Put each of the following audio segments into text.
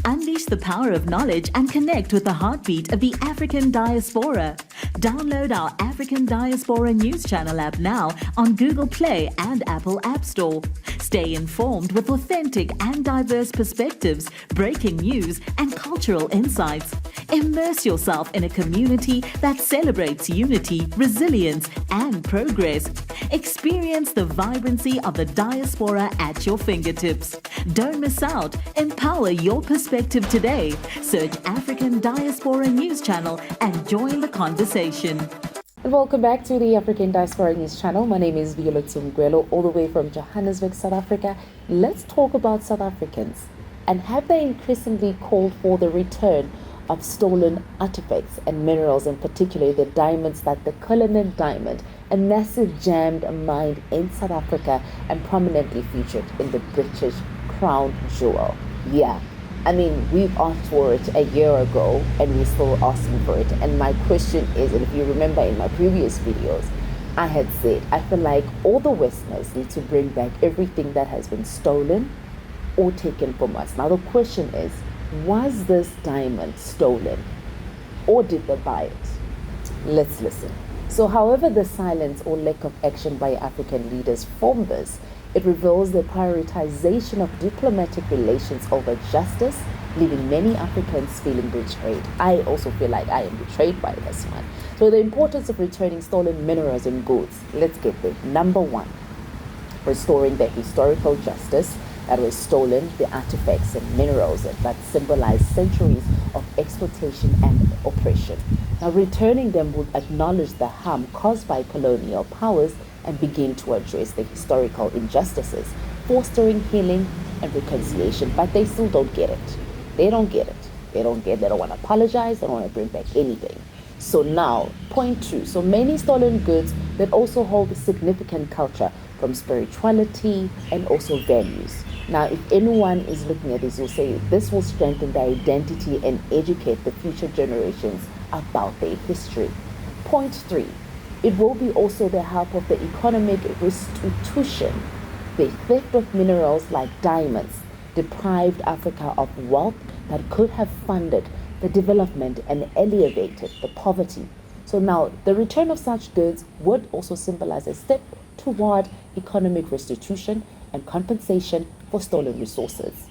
Unleash the power of knowledge and connect with the heartbeat of the African diaspora. Download our African Diaspora News Channel app now on Google Play and Apple App Store. Stay informed with authentic and diverse perspectives, breaking news, and cultural insights. Immerse yourself in a community that celebrates unity, resilience, and progress. Experience the vibrancy of the diaspora at your fingertips. Don't miss out. Empower your perspective today. Search African Diaspora News Channel and join the conversation. Welcome back to the African Diaspora News Channel. My name is Vuyo Mgwelo, all the way from Johannesburg, South Africa. Let's talk about South Africans. And have they increasingly called for the return of stolen artifacts and minerals, in particular the diamonds, that the Cullinan diamond, a massive jammed mine in South Africa and prominently featured in the British crown jewel. Yeah, I mean, we've asked for it a year ago and we're still asking for it. And my question is, and if you remember in my previous videos, I had said, I feel like all the Westerners need to bring back everything that has been stolen or taken from us. Now the question is, was this diamond stolen or did they buy it? Let's listen. So however the silence or lack of action by African leaders form this, it reveals the prioritization of diplomatic relations over justice, leaving many Africans feeling betrayed. I also feel like I am betrayed by this one. So the importance of returning stolen minerals and goods. Let's get there. Number one, restoring the historical justice that was stolen, the artifacts and minerals that symbolize centuries of exploitation and oppression. Now, returning them would acknowledge the harm caused by colonial powers and begin to address the historical injustices, fostering healing and reconciliation. But they still don't get it. They don't get it. They don't want to apologize. They don't want to bring back anything. So now, point two. So many stolen goods that also hold significant culture, from spirituality and also values. Now, if anyone is looking at this, you'll say this will strengthen their identity and educate the future generations about their history. Point three, it will be also the help of the economic restitution. The theft of minerals like diamonds deprived Africa of wealth that could have funded the development and alleviated the poverty. So now, the return of such goods would also symbolize a step toward economic restitution and compensation for stolen resources.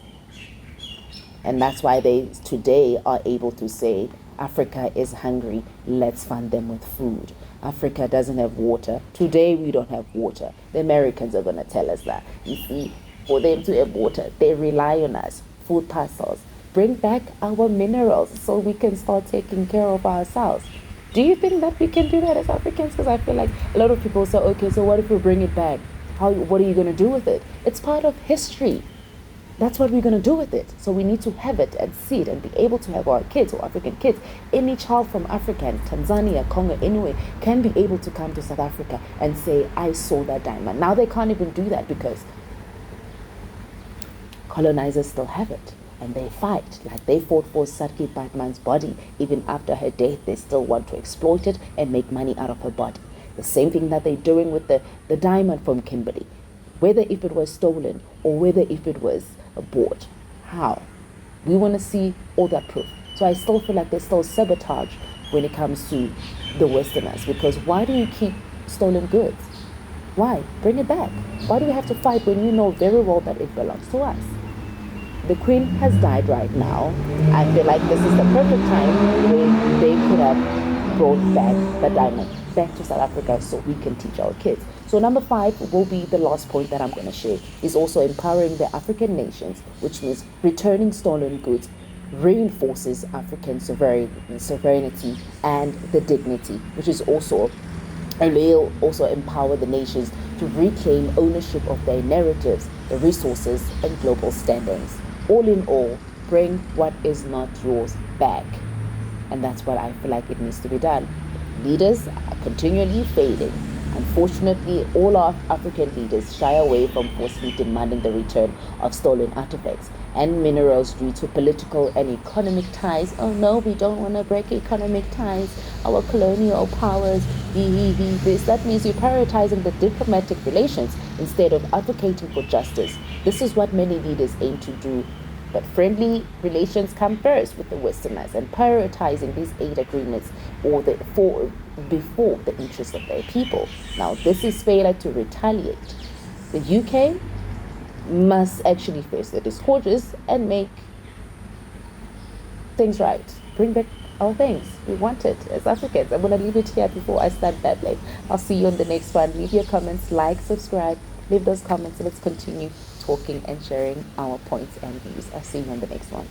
And that's why they today are able to say, Africa is hungry, let's fund them with food. Africa doesn't have water. Today we don't have water. The Americans are going to tell us that. You see, for them to have water, they rely on us. Food parcels. Bring back our minerals so we can start taking care of ourselves. Do you think that we can do that as Africans? Because I feel like a lot of people say, okay, so what if we bring it back? What are you going to do with it? It's part of history. That's what we're going to do with it. So we need to have it and see it and be able to have our kids or African kids. Any child from Africa, and Tanzania, Congo, anywhere, can be able to come to South Africa and say, I saw that diamond. Now they can't even do that because colonizers still have it. And they fight, like they fought for Sadki Batman's body. Even after her death, they still want to exploit it and make money out of her body. The same thing that they're doing with the diamond from Kimberley. Whether if it was stolen or whether if it was bought. How? We want to see all that proof. So I still feel like there's still sabotage when it comes to the Westerners. Because why do you keep stolen goods? Why? Bring it back. Why do we have to fight when we know very well that it belongs to us? The Queen has died right now. I feel like this is the perfect time when they could have brought back the diamond back to South Africa so we can teach our kids. So number 5 will be the last point that I'm going to share, is also empowering the African nations, which means returning stolen goods reinforces African sovereignty and the dignity, which is also, and will also empower the nations to reclaim ownership of their narratives, the resources, and global standings. All in all, bring what is not yours back. And that's what I feel like it needs to be done. Leaders are continually failing. Unfortunately, all our African leaders shy away from forcefully demanding the return of stolen artifacts and minerals due to political and economic ties. Oh no, we don't want to break economic ties. Our colonial powers, this. That means you're prioritizing the diplomatic relations instead of advocating for justice. This is what many leaders aim to do But friendly relations come first with the Westerners and prioritizing these aid agreements before the interests of their people. Now, this is failure to retaliate. The UK must actually face the discourses and make things right. Bring back our things. We want it as Africans. I'm going to leave it here before I start babbling. I'll see you on the next one. Leave your comments, like, subscribe, leave those comments, and let's continue talking and sharing our points and views. I'll see you on the next one.